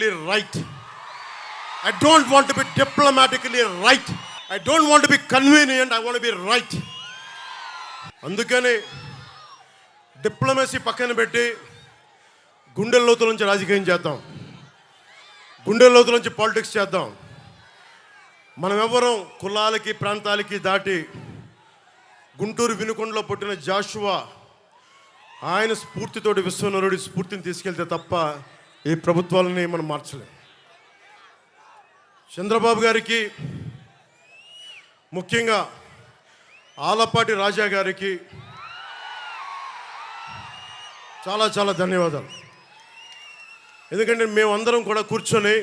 right. I don't want to be diplomatically right. I don't want to be convenient. I want to be right. అందుకని diplomacy పక్కన పెట్టి గుండెల లోతుల నుంచి రాజకీయం చేద్దాం, గుండెల లోతుల నుంచి పాలిటిక్స్ చేద్దాం. మనం ఎవరం కులాలకి ప్రాంతాలకి దాటి గుంటూరు వినుకొండలో పుట్టిన జాషువా ఆయన స్ఫూర్తితోటి విశ్వనరుడి స్ఫూర్తిని తీసుకెళ్తే తప్ప ఈ ప్రభుత్వాలని మనం మార్చలేం. చంద్రబాబు గారికి, ముఖ్యంగా ఆలపాటి రాజా గారికి చాలా చాలా ధన్యవాదాలు. ఎందుకంటే మేమందరం కూడా కూర్చొని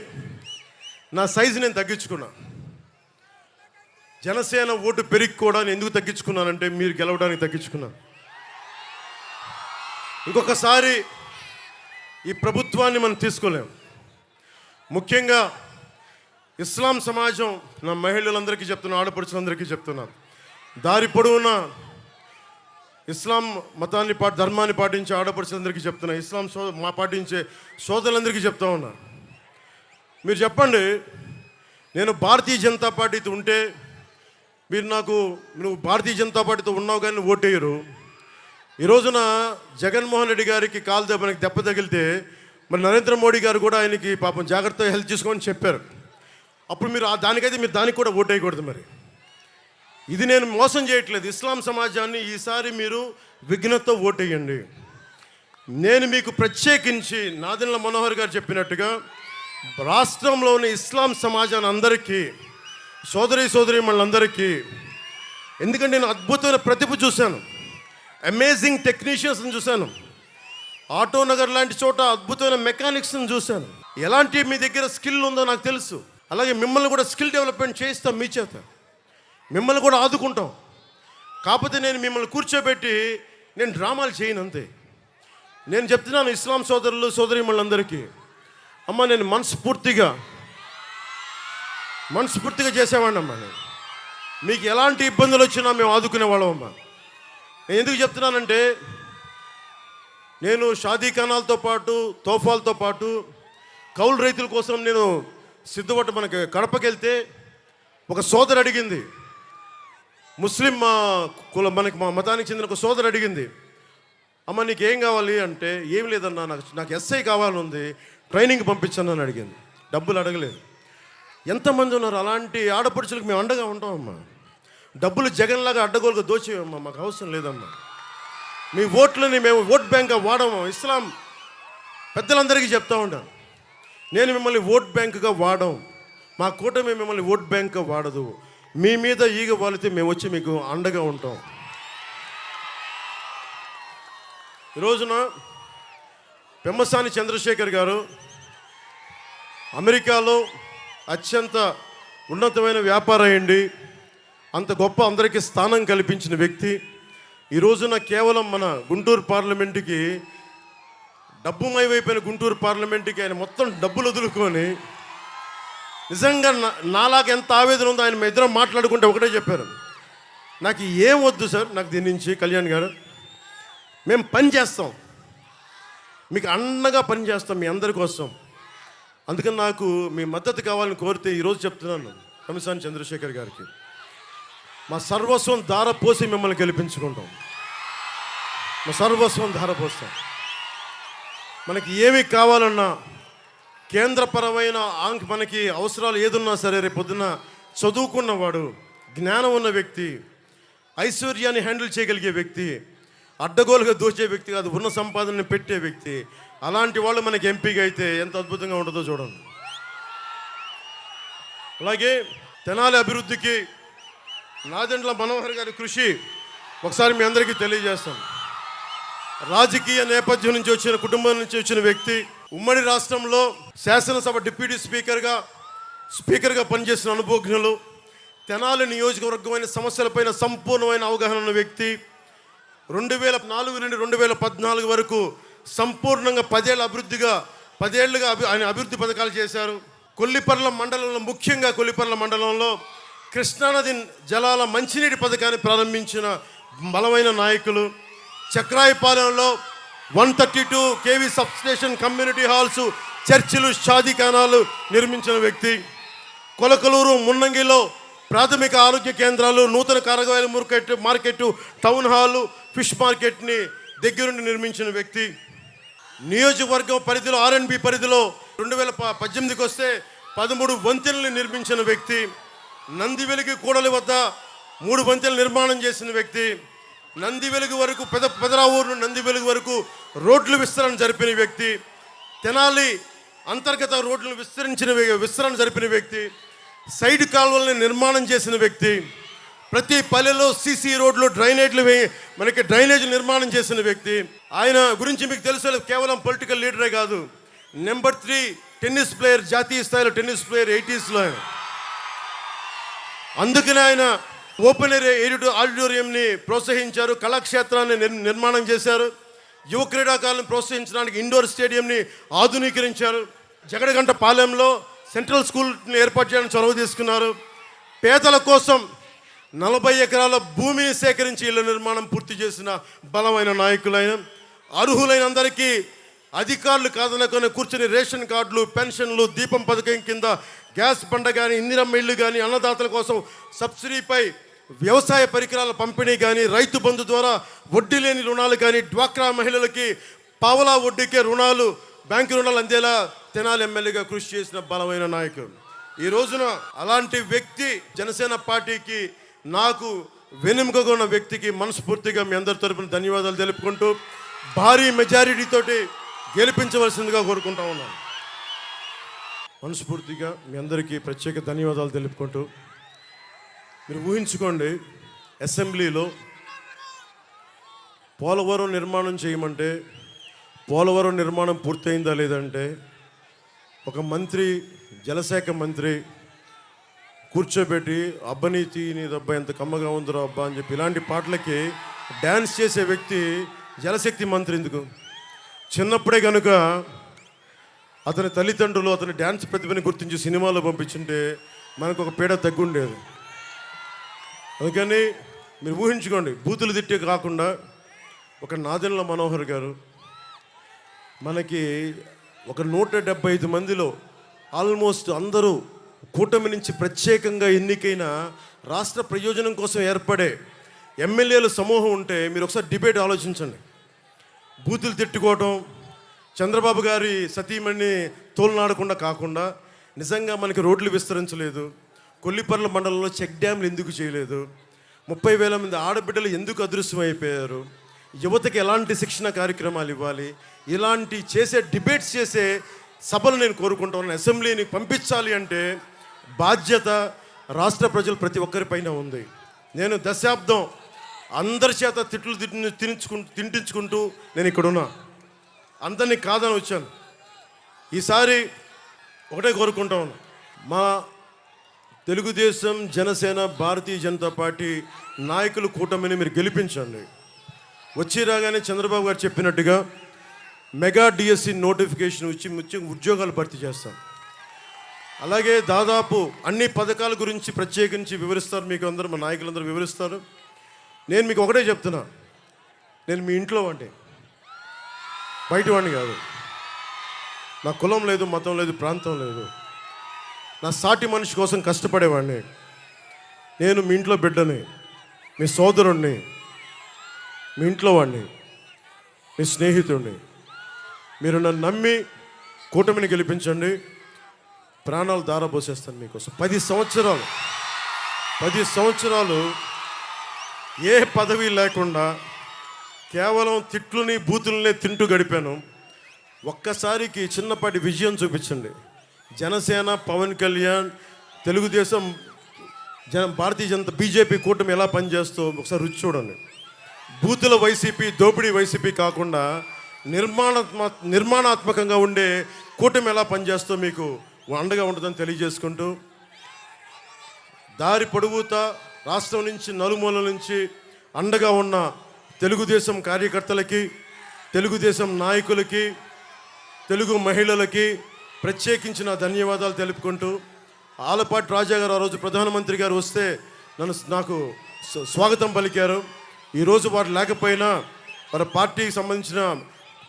నా సైజు నేను తగ్గించుకున్నా. జనసేన ఓటు పెరిగి కూడా నేను ఎందుకు తగ్గించుకున్నానంటే మీరు గెలవడానికి తగ్గించుకున్నాను. ఇంకొకసారి ఈ ప్రభుత్వాన్ని మనం తీసుకోలేం. ముఖ్యంగా ఇస్లాం సమాజం, నా మహిళలందరికీ చెప్తున్నా, ఆడపడుచులందరికీ చెప్తున్నాను, దారి పొడవున ఇస్లాం మతాన్ని ధర్మాన్ని పాటించే ఆడపడుచులందరికీ చెప్తున్నా, ఇస్లాం పాటించే సోదరులందరికీ చెప్తా ఉన్నా. మీరు చెప్పండి, నేను భారతీయ జనతా పార్టీతో ఉంటే మీరు నువ్వు భారతీయ జనతా పార్టీతో ఉన్నావు కానీ ఓటేయరు. ఈ రోజున జగన్మోహన్ రెడ్డి గారికి కాలు మనకి దెబ్బ తగిలితే మరి నరేంద్ర మోడీ గారు కూడా ఆయనకి పాపం జాగ్రత్తగా హెల్ప్ చేసుకోమని చెప్పారు. అప్పుడు మీరు దానికైతే మీరు దానికి కూడా ఓటేయకూడదు. మరి ఇది నేను మోసం చేయట్లేదు. ఇస్లాం సమాజాన్ని ఈసారి మీరు విఘ్నతతో ఓటేయండి. నేను మీకు ప్రత్యేకించి నాదెండ్ల మనోహర్ గారు చెప్పినట్టుగా రాష్ట్రంలోని ఇస్లాం సమాజాన్ని అందరికీ, సోదరీమణులందరికీ, ఎందుకంటే నేను అద్భుతమైన ప్రతిభ చూశాను, అమేజింగ్ టెక్నీషియన్స్ని చూశాను, ఆటో నగర్ లాంటి చోట అద్భుతమైన మెకానిక్స్ని చూశాను. ఎలాంటి మీ దగ్గర స్కిల్ ఉందో నాకు తెలుసు. అలాగే మిమ్మల్ని కూడా స్కిల్ డెవలప్మెంట్ చేయిస్తాం, మీ చేత మిమ్మల్ని కూడా ఆదుకుంటాం. కాకపోతే నేను మిమ్మల్ని కూర్చోబెట్టి నేను డ్రామాలు చేయను, అంతే. నేను చెప్తున్నాను ఇస్లాం సోదరులు సోదరీమణులందరికీ, అమ్మ నేను మనస్ఫూర్తిగా చేసేవాడిని అమ్మా. నేను మీకు ఎలాంటి ఇబ్బందులు వచ్చినా మేము ఆదుకునే వాళ్ళం అమ్మా. నేను ఎందుకు చెప్తున్నానంటే నేను షాదీఖానాలతో పాటు తోఫాలతో పాటు కౌలు రైతుల కోసం నేను సిద్ధపట్టు మనకి కడపకి వెళ్తే ఒక సోదరు అడిగింది, ముస్లిం మనకి మా మతానికి చెందిన ఒక సోదరు అడిగింది, అమ్మ నీకేం కావాలి అంటే, ఏం లేదన్నా నాకు ఎస్ఐ కావాలని ఉంది, ట్రైనింగ్ పంపించాను అని అడిగింది. డబ్బులు అడగలేదు. ఎంతమంది ఉన్నారు అలాంటి ఆడపడుచులకు మేము అండగా ఉంటామమ్మా. డబ్బులు జగన్లాగా అడ్డగోలుగా దోచేయమ్మా, మాకు అవసరం లేదమ్మా. మీ ఓట్లని మేము ఓట్ బ్యాంక్గా వాడము. ఇస్లాం పెద్దలందరికీ చెప్తా ఉంటాను, నేను మిమ్మల్ని ఓట్ బ్యాంకుగా వాడం, మా కూటమి మిమ్మల్ని ఓట్ బ్యాంక్గా వాడదు. మీ మీద ఈగ వాలితే మేము వచ్చి మీకు అండగా ఉంటాం. ఈరోజున పెమ్మసాని చంద్రశేఖర్ గారు అమెరికాలో అత్యంత ఉన్నతమైన వ్యాపారం అయ్యండి, అంత గొప్ప అందరికీ స్థానం కల్పించిన వ్యక్తి. ఈ రోజున కేవలం మన గుంటూరు పార్లమెంటుకి డబ్బుమయమైపోయిన గుంటూరు పార్లమెంటుకి ఆయన మొత్తం డబ్బులు వదులుకొని, నిజంగా నాలాగా ఎంత ఆవేదన ఉందో ఆయన ఇద్దరం మాట్లాడుకుంటే ఒకటే చెప్పారు, నాకు ఏం వద్దు సార్, నాకు దీని నుంచి కళ్యాణ్ గారు మేము పని చేస్తాం, మీకు అండగా పని చేస్తాం మీ అందరి కోసం. అందుకని నాకు మీ మద్దతు కావాలని కోరితే ఈరోజు చెప్తున్నాను పెమ్మసాని చంద్రశేఖర్ గారికి, మా సర్వస్వం ధారపోసి మిమ్మల్ని గెలిపించుకుంటాం, మా సర్వస్వం ధారపోస్తాం. మనకి ఏమి కావాలన్నా కేంద్రపరమైన మనకి అవసరాలు ఏదున్నా సరే రేపు పొద్దున్న చదువుకున్నవాడు, జ్ఞానం ఉన్న వ్యక్తి, ఐశ్వర్యాన్ని హ్యాండిల్ చేయగలిగే వ్యక్తి, అడ్డగోలుగా దోచే వ్యక్తి కాదు, ఉన్న సంపాదనని పెట్టే వ్యక్తి, అలాంటి వాళ్ళు మనకి ఎంపీగా అయితే ఎంత అద్భుతంగా ఉంటుందో చూడండి. అలాగే తెనాలి అభివృద్ధికి నాదెండ్ల మనోహర్ గారి కృషి ఒకసారి మీ అందరికీ తెలియజేస్తాం. రాజకీయ నేపథ్యం నుంచి వచ్చిన, కుటుంబం నుంచి వచ్చిన వ్యక్తి, ఉమ్మడి రాష్ట్రంలో శాసనసభ డిప్యూటీ స్పీకర్గా పనిచేసిన అనుభవజ్ఞులు, తెనాలి నియోజకవర్గమైన సమస్యలపైన సంపూర్ణమైన అవగాహన ఉన్న వ్యక్తి, 2004 నుండి 2014 వరకు సంపూర్ణంగా 10 ఏళ్ళుగా ఆయన అభివృద్ధి పథకాలు చేశారు. కొల్లిపర్ల మండలంలో, ముఖ్యంగా కొల్లిపర్ల మండలంలో కృష్ణానది జలాల మంచినీటి పథకాన్ని ప్రారంభించిన బలమైన నాయకులు. చక్రాయపాలెంలో 132 kV సబ్స్టేషన్, కమ్యూనిటీ హాల్స్, చర్చిలు, షాదీఖానాలు నిర్మించిన వ్యక్తి. కొలకలూరు, మున్నంగిలో ప్రాథమిక ఆరోగ్య కేంద్రాలు, నూతన కూరగాయల మార్కెట్, టౌన్ హాలు, ఫిష్ మార్కెట్ని దగ్గరుండి నిర్మించిన వ్యక్తి. నియోజకవర్గం పరిధిలో ఆర్ఎండ్బి పరిధిలో 2018కి వస్తే 13 వంతెనలు నిర్మించిన వ్యక్తి. నందివెలుగు కూడలి వద్ద 3 వంతెనలు నిర్మాణం చేసిన వ్యక్తి. నందివెలుగు వరకు పెదరావూరు నందివెలుగు వరకు రోడ్లు విస్తరణ జరిపిన వ్యక్తి. తెనాలి అంతర్గత రోడ్లను విస్తరణ జరిపిన వ్యక్తి. సైడ్ కాలువలను నిర్మాణం చేసిన వ్యక్తి. ప్రతి పల్లెలో సీసీ రోడ్లు, డ్రైనేజ్ నిర్మాణం చేసిన వ్యక్తి. ఆయన గురించి మీకు తెలుసు, కేవలం పొలిటికల్ లీడరే కాదు, నెంబర్ 3 టెన్నిస్ ప్లేయర్, జాతీయ స్థాయిలో టెన్నిస్ ప్లేయర్ 80sలో. అందుకనే ఆయన ఓపెన్ ఎయిర్ ఆడిటోరియంని ప్రోత్సహించారు, కళాక్షేత్రాన్ని నిర్మాణం చేశారు. యువ క్రీడాకారులను ప్రోత్సహించడానికి ఇండోర్ స్టేడియంని ఆధునీకరించారు. జగడగంట పాలెంలో సెంట్రల్ స్కూల్ని ఏర్పాటు చేయడానికి చొరవ తీసుకున్నారు. పేదల కోసం 40 ఎకరాల భూమిని సేకరించి ఇళ్ల నిర్మాణం పూర్తి చేసిన బలమైన నాయకులైన, అర్హులైన అందరికీ అధికారులు కాదనుకొని కూర్చొని రేషన్ కార్డులు, పెన్షన్లు, దీపం పథకం కింద గ్యాస్ బండ కానీ, ఇందిరమ్మ ఇళ్ళు కానీ, అన్నదాతల కోసం సబ్సిడీపై వ్యవసాయ పరికరాల పంపిణీ కానీ, రైతు బంధు ద్వారా వడ్డీ లేని రుణాలు కానీ, డ్వాక్రా మహిళలకి పావలా వడ్డీకే రుణాలు, బ్యాంకు రుణాలు అందేలా తెనాలి ఎమ్మెల్యేగా కృషి చేసిన బలమైన నాయకుడు. ఈ రోజున అలాంటి వ్యక్తి జనసేన పార్టీకి, నాకు వెనుకగా ఉన్న వ్యక్తికి మనస్ఫూర్తిగా మీ అందరి తరపున ధన్యవాదాలు తెలుపుకుంటూ భారీ మెజారిటీతోటి గెలిపించవలసిందిగా కోరుకుంటా ఉన్నాను. మనస్ఫూర్తిగా మీ అందరికీ ప్రత్యేక ధన్యవాదాలు తెలుపుకుంటూ, మీరు ఊహించుకోండి, అసెంబ్లీలో పోలవరం నిర్మాణం చేయమంటే పోలవరం నిర్మాణం పూర్తయిందా లేదంటే ఒక మంత్రి, జలశాఖ మంత్రి కూర్చోబెట్టి అబ్బనీతిని దబ్బా ఎంత కమ్మగా ఉందిరా అబ్బా అని చెప్పి ఇలాంటి పాటలకి డ్యాన్స్ చేసే వ్యక్తి జలశక్తి మంత్రి ఎందుకు? చిన్నప్పుడే కనుక అతని తల్లిదండ్రులు అతని డ్యాన్స్ ప్రతిభని గుర్తించి సినిమాలో పంపించుంటే మనకు ఒక పీడ తగ్గుండేది. అందుకని మీరు ఊహించుకోండి, బూతులు తిట్టే కాకుండా ఒక నాదెండ్ల మనోహర్ గారు మనకి ఒక 175 మందిలో ఆల్మోస్ట్ అందరూ కూటమి నుంచి ప్రత్యేకంగా ఎన్నికైన రాష్ట్ర ప్రయోజనం కోసం ఏర్పడే ఎమ్మెల్యేల సమూహం ఉంటే మీరు ఒకసారి డిబేట్ ఆలోచించండి. బూతులు తిట్టుకోవటం, చంద్రబాబు గారి సతీమణిని తోలునాడకుండా కాకుండా నిజంగా మనకి రోడ్లు విస్తరించలేదు, కొల్లిపర్ల మండలంలో చెక్ డ్యామ్లు ఎందుకు చేయలేదు, 30,000 మంది ఆడబిడ్డలు ఎందుకు అదృశ్యమైపోయారు, యువతకి ఎలాంటి శిక్షణ కార్యక్రమాలు ఇవ్వాలి, ఇలాంటి చేసే డిబేట్స్ చేసే సభలు నేను కోరుకుంటున్నాను. అసెంబ్లీని పంపించాలి అంటే బాధ్యత రాష్ట్ర ప్రజలు ప్రతి ఒక్కరిపైన ఉంది. నేను దశాబ్దం అందరి చేత తిట్లు తింటించుకుంటూ నేను ఇక్కడున్నా, అందరినీ కాదని వచ్చాను. ఈసారి ఒకటే కోరుకుంటా ఉన్నా, మా తెలుగుదేశం, జనసేన, భారతీయ జనతా పార్టీ నాయకులు కూటమిని మీరు గెలిపించండి. వచ్చి రాగానే చంద్రబాబు గారు చెప్పినట్టుగా మెగా డిఎస్సి నోటిఫికేషన్ ఇచ్చి ఉద్యోగాలు భర్తీ చేస్తాం. అలాగే దాదాపు అన్ని పథకాల గురించి ప్రత్యేకించి వివరిస్తారు, మీకు అందరూ మా నాయకులందరూ వివరిస్తారు. నేను మీకు ఒకటే చెప్తున్నా, నేను మీ ఇంట్లో వాడిని, బయట వాడిని కాదు. నా కులం లేదు, మతం లేదు, ప్రాంతం లేదు. నా సాటి మనిషి కోసం కష్టపడేవాడిని. నేను మీ ఇంట్లో బిడ్డని, మీ సోదరుణ్ణి, మీ ఇంట్లో వాడిని, మీ స్నేహితుడిని. మీరు నన్ను నమ్మి కూటమిని గెలిపించండి, ప్రాణాలు దారబోసేస్తాను మీకోసం. 10 సంవత్సరాలు ఏ పదవి లేకుండా కేవలం తిట్లుని, బూతులనే తింటూ గడిపాను. ఒక్కసారికి చిన్నపాటి విజయం చూపించండి. జనసేన, పవన్ కళ్యాణ్, తెలుగుదేశం, భారతీయ జనతా, బీజేపీ కూటమి ఎలా పనిచేస్తో ఒకసారి రుచి చూడండి. బూతుల వైసీపీ, దోపిడీ వైసీపీ కాకుండా నిర్మాణాత్మకంగా ఉండే కూటమి ఎలా పనిచేస్తో మీకు అండగా ఉంటుందని తెలియజేసుకుంటూ, దారి పొడుగుతా రాష్ట్రం నుంచి నలుమూలల నుంచి అండగా ఉన్న తెలుగుదేశం కార్యకర్తలకి, తెలుగుదేశం నాయకులకి, తెలుగు మహిళలకి ప్రత్యేకించిన ధన్యవాదాలు తెలుపుకుంటూ, ఆలపాటి రాజా గారు ఆ రోజు ప్రధానమంత్రి గారు వస్తే నాకు స్వాగతం పలికారు. ఈరోజు వారు లేకపోయినా వారి పార్టీకి సంబంధించిన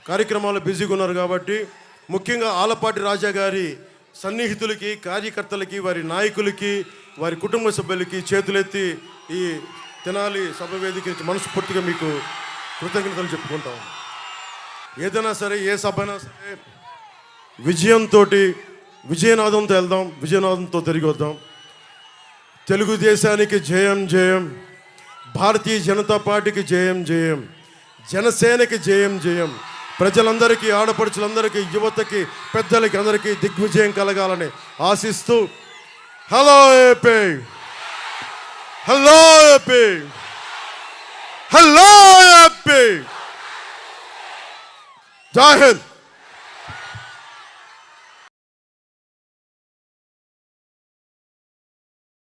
కార్యక్రమాలు బిజీగా ఉన్నారు కాబట్టి ముఖ్యంగా ఆలపాటి రాజా గారి సన్నిహితులకి, కార్యకర్తలకి, వారి నాయకులకి, వారి కుటుంబ సభ్యులకి చేతులెత్తి ఈ తెనాలి సభ వేదిక నుంచి మనస్ఫూర్తిగా మీకు కృతజ్ఞతలు చెప్పుకుంటాం. ఏదైనా సరే, ఏ సభ అయినా సరే విజయంతో, విజయనాదంతో వెళ్దాం, విజయనాదంతో తిరిగి వద్దాం. తెలుగుదేశానికి జయం జయం, భారతీయ జనతా పార్టీకి జయం జయం, జనసేనకి జయం జయం. ప్రజలందరికీ, ఆడపడుచులందరికీ, యువతకి, పెద్దలకి అందరికీ దిగ్విజయం కలగాలని ఆశిస్తూ hello AP, hello AP, hello AP, జై హింద్.